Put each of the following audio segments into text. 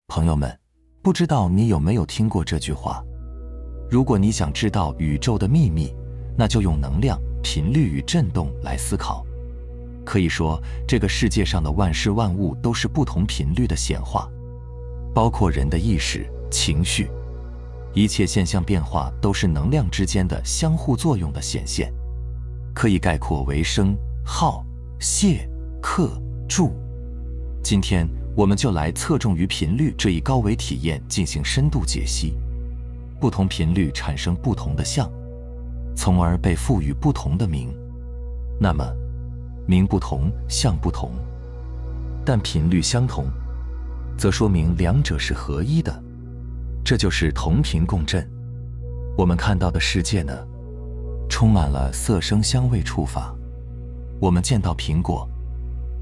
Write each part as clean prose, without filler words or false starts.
朋友们，不知道你有没有听过这句话？如果你想知道宇宙的秘密，那就用能量、频率与振动来思考。可以说，这个世界上的万事万物都是不同频率的显化，包括人的意识、情绪，一切现象变化都是能量之间的相互作用的显现，可以概括为生、耗、泄、克、住。今天我们就来侧重于频率这一高维体验进行深度解析。不同频率产生不同的相，从而被赋予不同的名。那么名不同，相不同，但频率相同，则说明两者是合一的，这就是同频共振。我们看到的世界呢，充满了色声香味触法。我们见到苹果，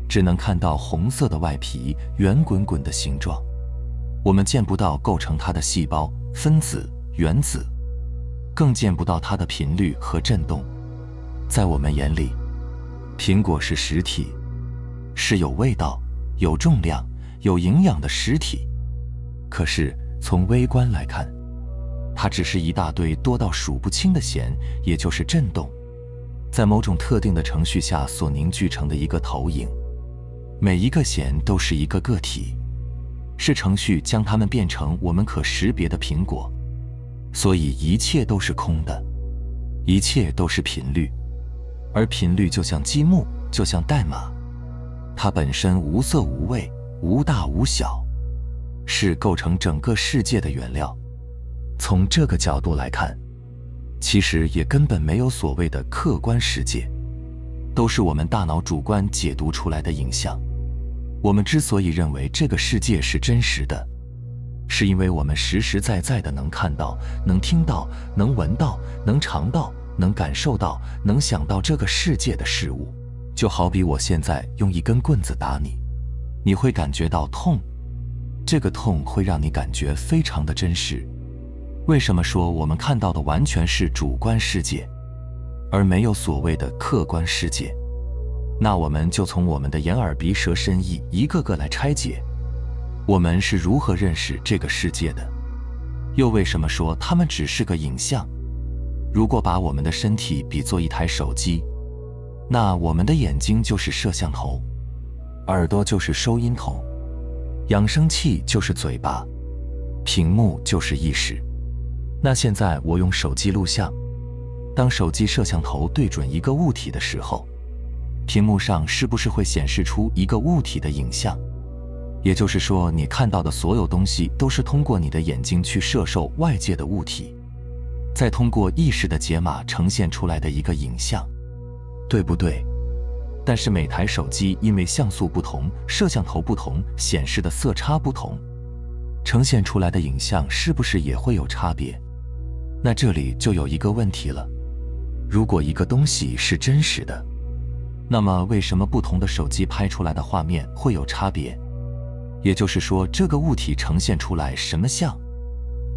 只能看到红色的外皮，圆滚滚的形状，我们见不到构成它的细胞、分子、原子，更见不到它的频率和振动。在我们眼里，苹果是实体，是有味道、有重量、有营养的实体。可是从微观来看，它只是一大堆多到数不清的弦，也就是振动，在某种特定的程序下所凝聚成的一个投影。每一个弦都是一个个体，是程序将它们变成我们可识别的苹果。所以一切都是空的，一切都是频率。而频率就像积木，就像代码，它本身无色无味，无大无小，是构成整个世界的原料。从这个角度来看，其实也根本没有所谓的客观世界，都是我们大脑主观解读出来的影像。我们之所以认为这个世界是真实的，是因为我们实实在在的能看到、能听到、能闻到、能尝到、能感受到、能想到这个世界的事物。就好比我现在用一根棍子打你，你会感觉到痛，这个痛会让你感觉非常的真实。为什么说我们看到的完全是主观世界，而没有所谓的客观世界？那我们就从我们的眼耳鼻舌身意一个个来拆解，我们是如何认识这个世界的？又为什么说它们只是个影像？如果把我们的身体比作一台手机，那我们的眼睛就是摄像头，耳朵就是收音筒，扬声器就是嘴巴，屏幕就是意识。那现在我用手机录像，当手机摄像头对准一个物体的时候，屏幕上是不是会显示出一个物体的影像？也就是说，你看到的所有东西都是通过你的眼睛去摄受外界的物体，再通过意识的解码呈现出来的一个影像，对不对？但是每台手机因为像素不同、摄像头不同，显示的色差不同，呈现出来的影像是不是也会有差别？那这里就有一个问题了，如果一个东西是真实的，那么为什么不同的手机拍出来的画面会有差别？也就是说，这个物体呈现出来什么像，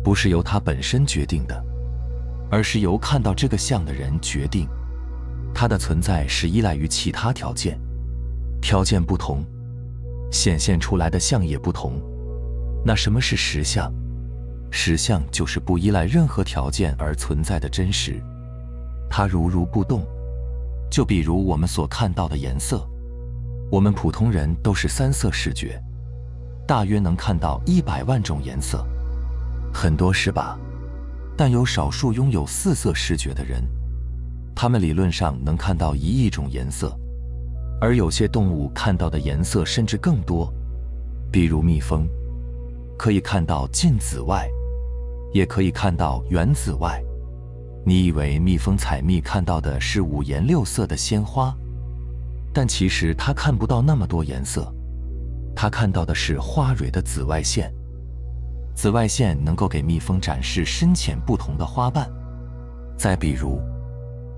不是由它本身决定的，而是由看到这个像的人决定。它的存在是依赖于其他条件，条件不同，显现出来的像也不同。那什么是实相？实相就是不依赖任何条件而存在的真实，它如不动。就比如我们所看到的颜色，我们普通人都是三色视觉，大约能看到100万种颜色，很多是吧？但有少数拥有4色视觉的人，他们理论上能看到1亿种颜色，而有些动物看到的颜色甚至更多，比如蜜蜂，可以看到近紫外，也可以看到远紫外。你以为蜜蜂采蜜看到的是5颜6色的鲜花，但其实它看不到那么多颜色，它看到的是花蕊的紫外线。紫外线能够给蜜蜂展示深浅不同的花瓣。再比如，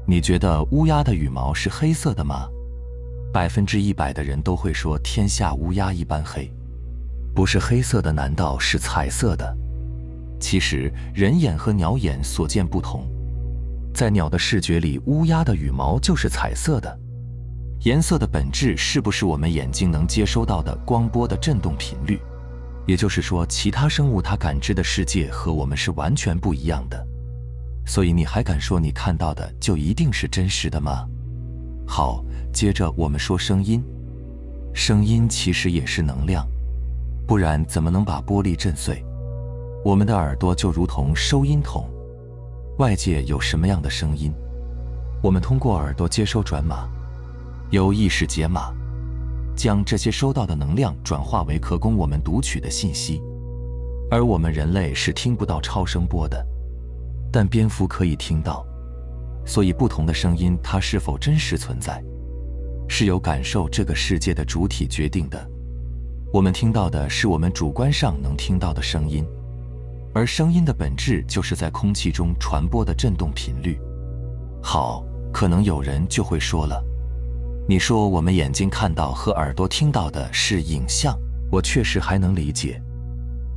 你觉得乌鸦的羽毛是黑色的吗？100%的人都会说天下乌鸦一般黑。不是黑色的难道是彩色的？其实人眼和鸟眼所见不同，在鸟的视觉里，乌鸦的羽毛就是彩色的。颜色的本质是不是我们眼睛能接收到的光波的振动频率？也就是说，其他生物它感知的世界和我们是完全不一样的。所以你还敢说你看到的就一定是真实的吗？好，接着我们说声音。声音其实也是能量，不然怎么能把玻璃震碎？我们的耳朵就如同收音筒，外界有什么样的声音，我们通过耳朵接收转码，由意识解码，将这些收到的能量转化为可供我们读取的信息。而我们人类是听不到超声波的，但蝙蝠可以听到。所以不同的声音它是否真实存在，是由感受这个世界的主体决定的。我们听到的是我们主观上能听到的声音，而声音的本质就是在空气中传播的振动频率。好，可能有人就会说了，你说我们眼睛看到和耳朵听到的是影像，我确实还能理解，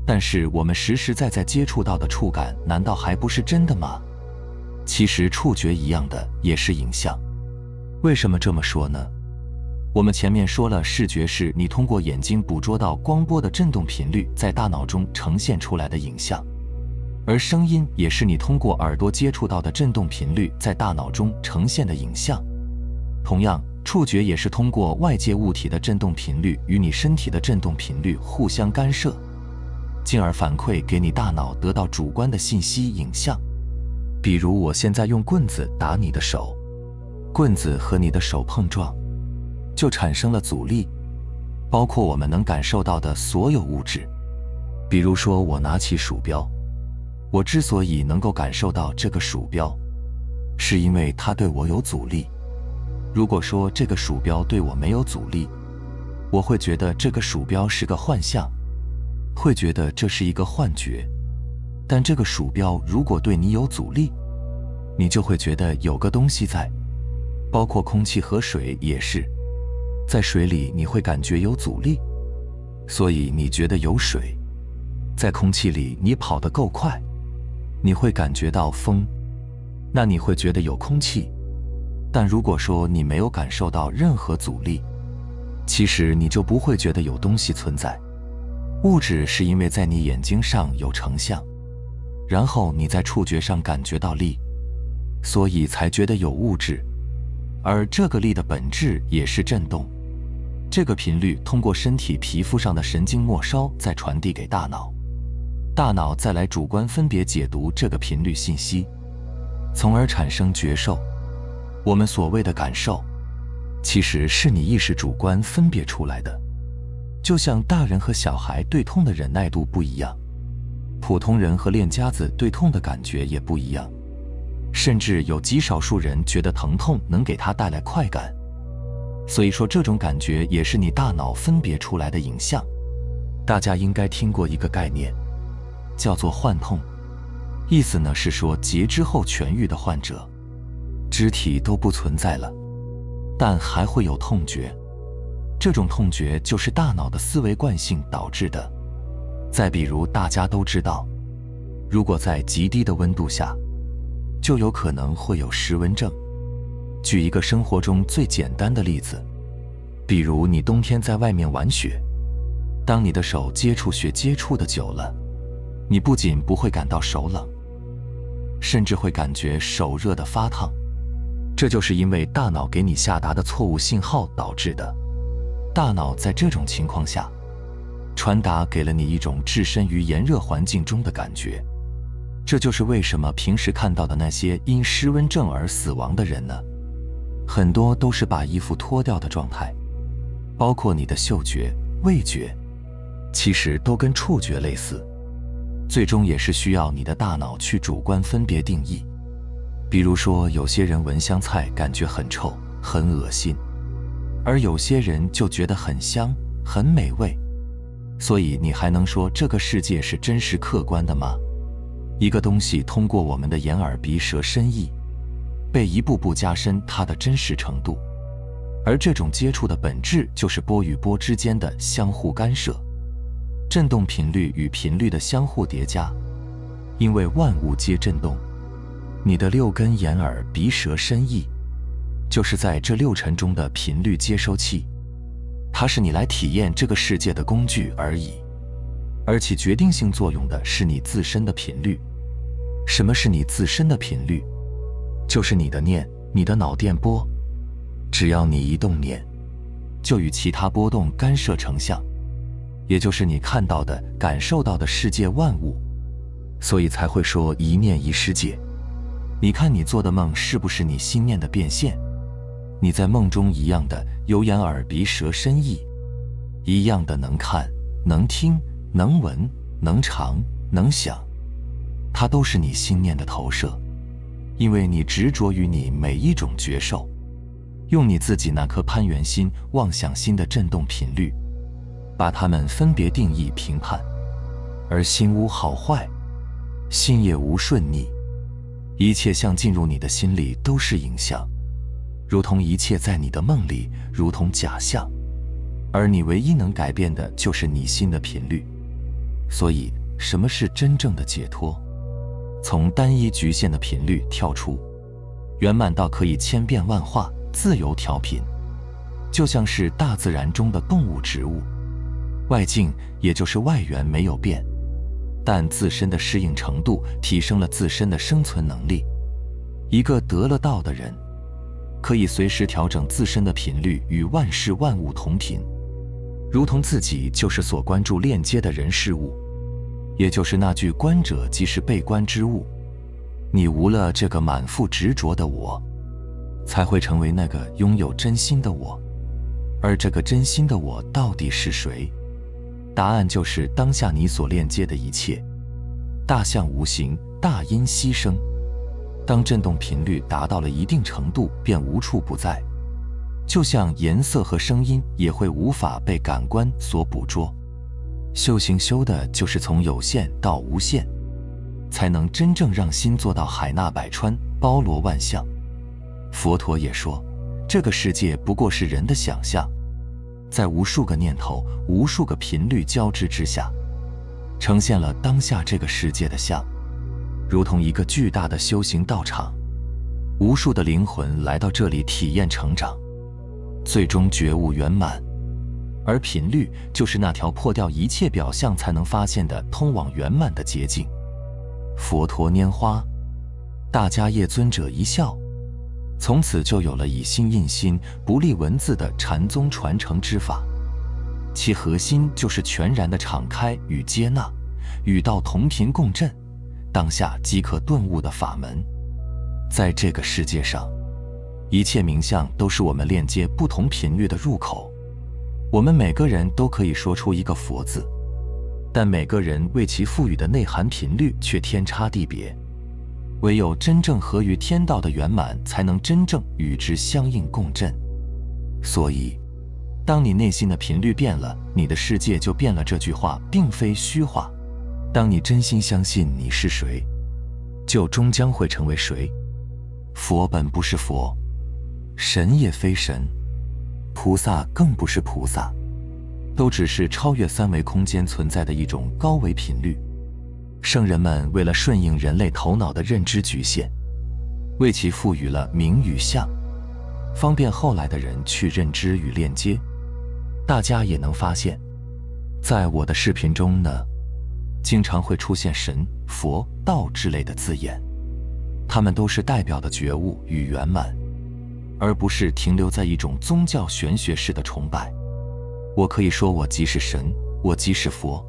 但是我们实实在在接触到的触感难道还不是真的吗？其实触觉一样的也是影像。为什么这么说呢？我们前面说了，视觉是你通过眼睛捕捉到光波的振动频率在大脑中呈现出来的影像，而声音也是你通过耳朵接触到的振动频率在大脑中呈现的影像。同样，触觉也是通过外界物体的振动频率与你身体的振动频率互相干涉，进而反馈给你大脑得到主观的信息影像。比如我现在用棍子打你的手，棍子和你的手碰撞，就产生了阻力，包括我们能感受到的所有物质。比如说我拿起鼠标，我之所以能够感受到这个鼠标，是因为它对我有阻力。如果说这个鼠标对我没有阻力，我会觉得这个鼠标是个幻象，会觉得这是一个幻觉。但这个鼠标如果对你有阻力，你就会觉得有个东西在，包括空气和水也是。在水里你会感觉有阻力，所以你觉得有水。在空气里你跑得够快，你会感觉到风，那你会觉得有空气。但如果说你没有感受到任何阻力，其实你就不会觉得有东西存在。物质是因为在你眼睛上有成像，然后你在触觉上感觉到力，所以才觉得有物质。而这个力的本质也是振动，这个频率通过身体皮肤上的神经末梢再传递给大脑，大脑再来主观分别解读这个频率信息，从而产生觉受。我们所谓的感受，其实是你意识主观分别出来的。就像大人和小孩对痛的忍耐度不一样，普通人和练家子对痛的感觉也不一样，甚至有极少数人觉得疼痛能给他带来快感。所以说这种感觉也是你大脑分别出来的影像。大家应该听过一个概念，叫做幻痛，意思呢是说截肢后痊愈的患者，肢体都不存在了，但还会有痛觉。这种痛觉就是大脑的思维惯性导致的。再比如大家都知道，如果在极低的温度下，就有可能会有失温症。举一个生活中最简单的例子，比如你冬天在外面玩雪，当你的手接触雪接触的久了，你不仅不会感到手冷，甚至会感觉手热得发烫。这就是因为大脑给你下达的错误信号导致的。大脑在这种情况下，传达给了你一种置身于炎热环境中的感觉。这就是为什么平时看到的那些因失温症而死亡的人呢，很多都是把衣服脱掉的状态。包括你的嗅觉、味觉，其实都跟触觉类似，最终也是需要你的大脑去主观分别定义。比如说有些人闻香菜感觉很臭、很恶心，而有些人就觉得很香、很美味。所以你还能说这个世界是真实客观的吗？一个东西通过我们的眼耳鼻舌身意，被一步步加深它的真实程度。而这种接触的本质就是波与波之间的相互干涉，振动频率与频率的相互叠加。因为万物皆振动，你的六根眼耳鼻舌身意，就是在这六尘中的频率接收器，它是你来体验这个世界的工具而已。而起决定性作用的是你自身的频率。什么是你自身的频率？就是你的念，你的脑电波。只要你一动念，就与其他波动干涉成像，也就是你看到的、感受到的世界万物。所以才会说一念一世界。你看你做的梦是不是你心念的变现？你在梦中一样的有眼耳鼻舌身意，一样的能看、能听、能闻、能尝、能想，它都是你心念的投射。因为你执着于你每一种觉受，用你自己那颗攀缘心、妄想心的振动频率，把它们分别定义评判。而心无好坏，心也无顺逆，一切像进入你的心里都是影像，如同一切在你的梦里如同假象，而你唯一能改变的就是你心的频率。所以什么是真正的解脱？从单一局限的频率跳出，圆满到可以千变万化、自由调频，就像是大自然中的动物植物，外境也就是外缘没有变，但自身的适应程度提升了自身的生存能力。一个得了道的人，可以随时调整自身的频率与万事万物同频，如同自己就是所关注链接的人事物，也就是那句观者即是被观之物。你无了这个满腹执着的我，才会成为那个拥有真心的我。而这个真心的我到底是谁？答案就是当下你所链接的一切。大象无形，大音希声。当振动频率达到了一定程度，便无处不在。就像颜色和声音也会无法被感官所捕捉。修行修的就是从有限到无限，才能真正让心做到海纳百川，包罗万象。佛陀也说，这个世界不过是人的想象，在无数个念头、无数个频率交织之下，呈现了当下这个世界的像，如同一个巨大的修行道场，无数的灵魂来到这里体验成长，最终觉悟圆满。而频率就是那条破掉一切表象才能发现的通往圆满的捷径。佛陀拈花，大迦叶尊者一笑，从此就有了以心印心、不立文字的禅宗传承之法，其核心就是全然的敞开与接纳，与道同频共振，当下即可顿悟的法门。在这个世界上，一切名相都是我们链接不同频率的入口。我们每个人都可以说出一个佛字，但每个人为其赋予的内涵频率却天差地别。唯有真正合于天道的圆满，才能真正与之相应共振。所以，当你内心的频率变了，你的世界就变了。这句话并非虚话。当你真心相信你是谁，就终将会成为谁。佛本不是佛，神也非神，菩萨更不是菩萨，都只是超越三维空间存在的一种高维频率。圣人们为了顺应人类头脑的认知局限，为其赋予了名与相，方便后来的人去认知与链接。大家也能发现，在我的视频中呢，经常会出现神、佛、道之类的字眼，它们都是代表的觉悟与圆满，而不是停留在一种宗教玄学式的崇拜。我可以说我即是神，我即是佛，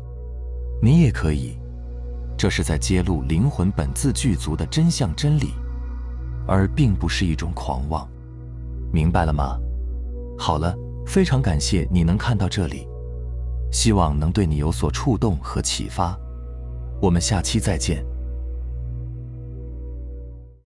你也可以。这是在揭露灵魂本自具足的真相真理，而并不是一种狂妄。明白了吗？好了，非常感谢你能看到这里，希望能对你有所触动和启发。我们下期再见。